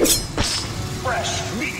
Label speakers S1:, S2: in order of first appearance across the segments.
S1: Fresh meat.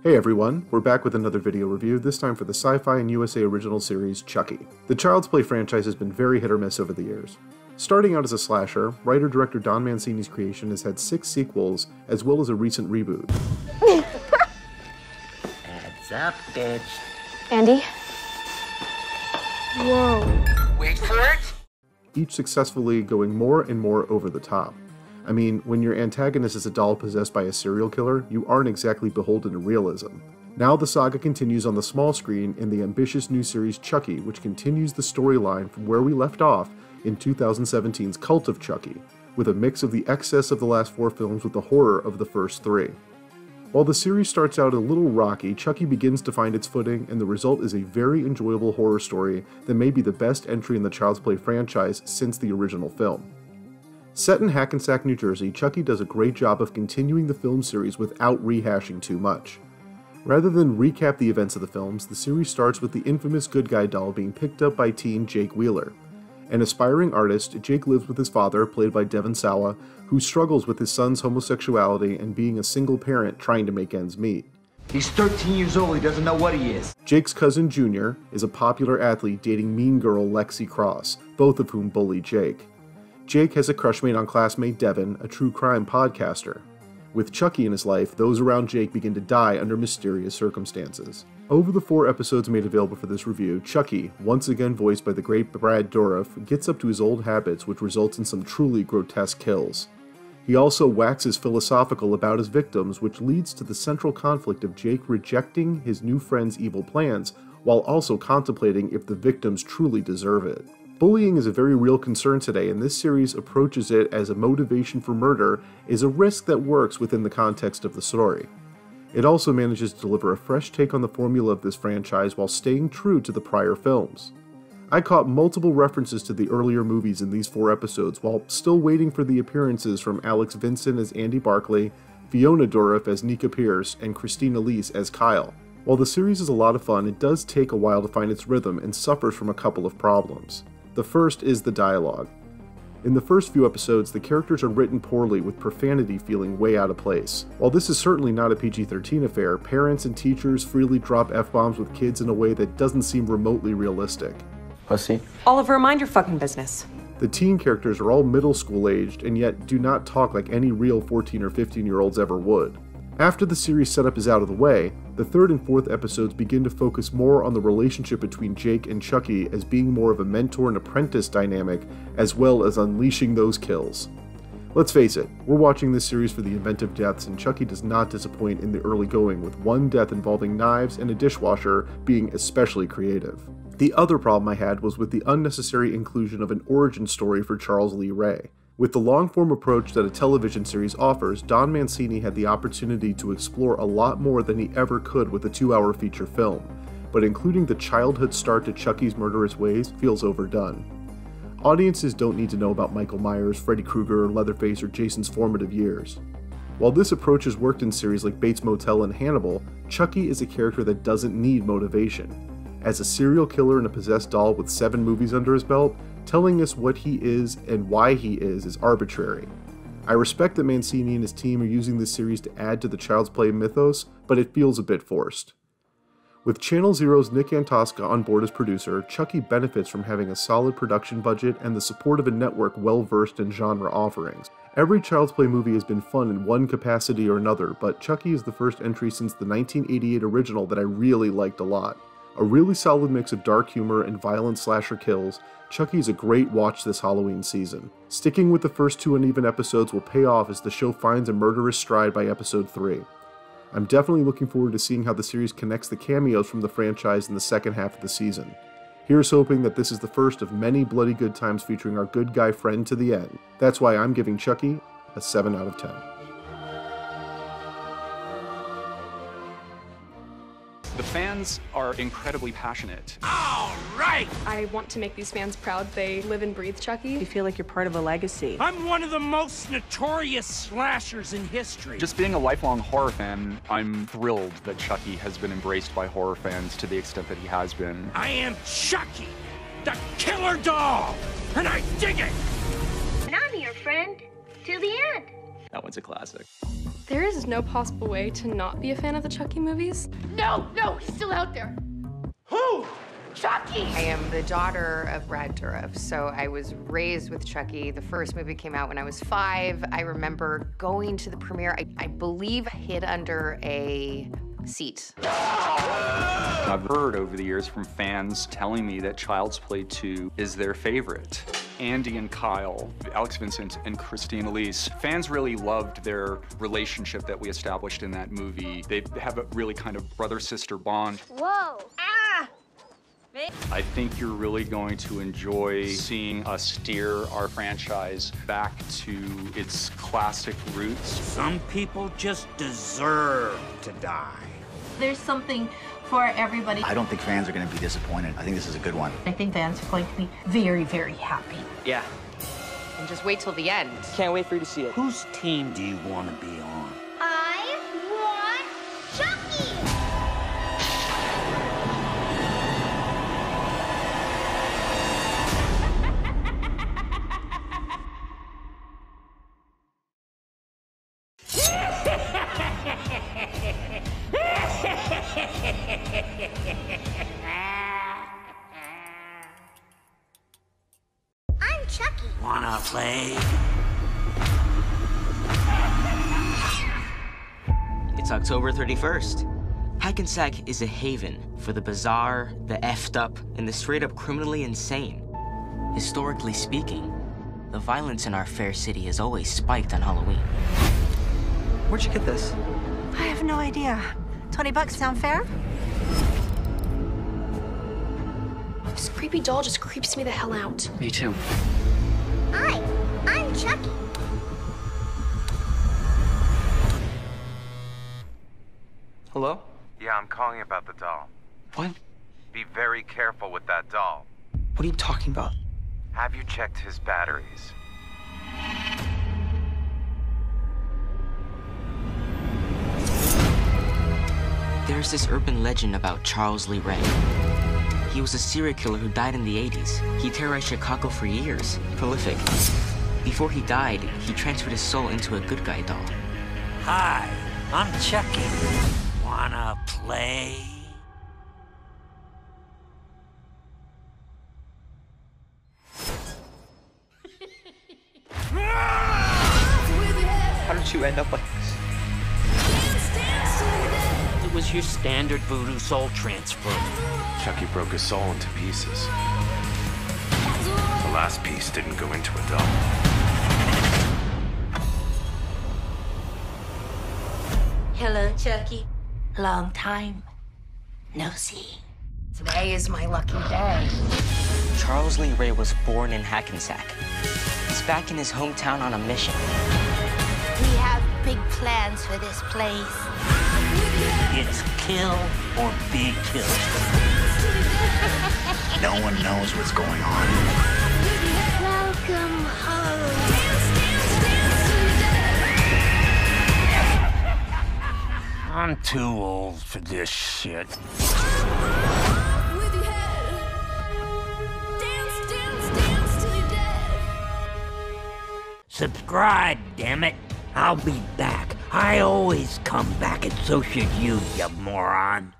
S2: Hey everyone, we're back with another video review, this time for the Sci-Fi and USA original series Chucky. The Child's Play franchise has been very hit or miss over the years. Starting out as a slasher, writer-director Don Mancini's creation has had 6 sequels, as well as a recent reboot.
S3: Heads up, bitch.
S4: Andy? Whoa.
S3: Wait for it.
S2: Each successfully going more and more over the top. I mean, when your antagonist is a doll possessed by a serial killer, you aren't exactly beholden to realism. Now the saga continues on the small screen in the ambitious new series Chucky, which continues the storyline from where we left off in 2017's Cult of Chucky, with a mix of the excess of the last 4 films with the horror of the first 3. While the series starts out a little rocky, Chucky begins to find its footing, and the result is a very enjoyable horror story that may be the best entry in the Child's Play franchise since the original film. Set in Hackensack, New Jersey, Chucky does a great job of continuing the film series without rehashing too much. Rather than recap the events of the films, the series starts with the infamous good guy doll being picked up by teen Jake Wheeler. An aspiring artist, Jake lives with his father, played by Devon Sawa, who struggles with his son's homosexuality and being a single parent trying to make ends meet.
S5: He's 13 years old, he doesn't know what he is.
S2: Jake's cousin Junior is a popular athlete dating mean girl Lexi Cross, both of whom bully Jake. Jake has a crushmate on classmate Devon, a true crime podcaster. With Chucky in his life, those around Jake begin to die under mysterious circumstances. Over the 4 episodes made available for this review, Chucky, once again voiced by the great Brad Dourif, gets up to his old habits, which results in some truly grotesque kills. He also waxes philosophical about his victims, which leads to the central conflict of Jake rejecting his new friend's evil plans, while also contemplating if the victims truly deserve it. Bullying is a very real concern today, and this series approaches it as a motivation for murder is a risk that works within the context of the story. It also manages to deliver a fresh take on the formula of this franchise while staying true to the prior films. I caught multiple references to the earlier movies in these 4 episodes while still waiting for the appearances from Alex Vincent as Andy Barclay, Fiona Dourif as Nika Pierce, and Christina Leese as Kyle. While the series is a lot of fun, it does take a while to find its rhythm and suffers from a couple of problems. The first is the dialogue. In the first few episodes, the characters are written poorly, with profanity feeling way out of place. While this is certainly not a PG-13 affair, parents and teachers freely drop F-bombs with kids in a way that doesn't seem remotely realistic.
S5: Pussy.
S6: Oliver, mind your fucking business.
S2: The teen characters are all middle school aged and yet do not talk like any real 14 or 15-year-olds ever would. After the series setup is out of the way, the 3rd and 4th episodes begin to focus more on the relationship between Jake and Chucky as being more of a mentor and apprentice dynamic, as well as unleashing those kills. Let's face it, we're watching this series for the inventive deaths, and Chucky does not disappoint in the early going, with one death involving knives and a dishwasher being especially creative. The other problem I had was with the unnecessary inclusion of an origin story for Charles Lee Ray. With the long-form approach that a television series offers, Don Mancini had the opportunity to explore a lot more than he ever could with a 2-hour feature film, but including the childhood start to Chucky's murderous ways feels overdone. Audiences don't need to know about Michael Myers, Freddy Krueger, Leatherface, or Jason's formative years. While this approach has worked in series like Bates Motel and Hannibal, Chucky is a character that doesn't need motivation. As a serial killer and a possessed doll with 7 movies under his belt, telling us what he is and why he is arbitrary. I respect that Mancini and his team are using this series to add to the Child's Play mythos, but it feels a bit forced. With Channel Zero's Nick Antosca on board as producer, Chucky benefits from having a solid production budget and the support of a network well-versed in genre offerings. Every Child's Play movie has been fun in one capacity or another, but Chucky is the first entry since the 1988 original that I really liked a lot. A really solid mix of dark humor and violent slasher kills, Chucky is a great watch this Halloween season. Sticking with the first 2 uneven episodes will pay off as the show finds a murderous stride by episode 3. I'm definitely looking forward to seeing how the series connects the cameos from the franchise in the second half of the season. Here's hoping that this is the first of many bloody good times featuring our good guy friend to the end. That's why I'm giving Chucky a 7 out of 10.
S1: The fans are incredibly passionate.
S4: All right!
S7: I want to make these fans proud. They live and breathe Chucky.
S6: You feel like you're part of a legacy.
S4: I'm one of the most notorious slashers in history.
S1: Just being a lifelong horror fan, I'm thrilled that Chucky has been embraced by horror fans to the extent that he has been.
S4: I am Chucky, the killer doll, and I dig it!
S8: And I'm your friend to the end.
S1: That one's a classic.
S7: There is no possible way to not be a fan of the Chucky movies.
S8: No, he's still out there.
S4: Who?
S8: Chucky!
S9: I am the daughter of Brad Dourif, so I was raised with Chucky. The first movie came out when I was 5. I remember going to the premiere, I believe hid under a seat.
S1: I've heard over the years from fans telling me that Child's Play 2 is their favorite. Andy and Kyle, Alex Vincent and Christine Elise. Fans really loved their relationship that we established in that movie. They have a really kind of brother-sister bond.
S8: Whoa. Ah!
S1: I think you're really going to enjoy seeing us steer our franchise back to its classic roots.
S4: Some people just deserve to die.
S10: There's something for everybody.
S5: I don't think fans are going to be disappointed. I think this is a good one.
S10: I think fans are going to be very, very happy.
S11: Yeah.
S9: And just wait till the end.
S11: Can't wait for you to see it.
S4: Whose team do you want to be on?
S8: I want Chucky! I'm Chucky.
S4: Wanna play?
S11: It's October 31st. Hackensack is a haven for the bizarre, the effed up, and the straight up criminally insane. Historically speaking, the violence in our fair city has always spiked on Halloween.
S6: Where'd you get this?
S10: I have no idea. $20 sound fair?
S7: This creepy doll just creeps me the hell out.
S11: Me too.
S8: Hi, I'm Chucky.
S11: Hello?
S12: Yeah, I'm calling about the doll.
S11: What?
S12: Be very careful with that doll.
S11: What are you talking about?
S12: Have you checked his batteries?
S11: There's this urban legend about Charles Lee Ray. He was a serial killer who died in the 80s. He terrorized Chicago for years. Prolific. Before he died, he transferred his soul into a good guy doll.
S4: Hi, I'm Chucky. Wanna play?
S11: How did you end up like this?
S4: It was your standard voodoo soul transfer.
S12: Chucky broke his soul into pieces. The last piece didn't go into a doll.
S10: Hello, Chucky. Long time no see.
S9: Today is my lucky day.
S11: Charles Lee Ray was born in Hackensack. He's back in his hometown on a mission.
S10: We have big plans for this place.
S4: It's kill or be killed.
S5: No one knows what's going on.
S8: Welcome home.
S4: I'm too old for this shit. Subscribe, damn it. I'll be back. I always come back, and so should you moron.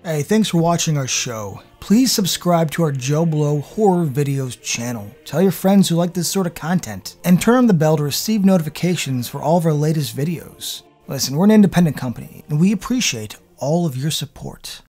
S13: Hey, thanks for watching our show. please subscribe to our JoBlo Horror Videos channel. Tell your friends who like this sort of content, and turn on the bell to receive notifications for all of our latest videos. Listen, we're an independent company, and we appreciate all of your support.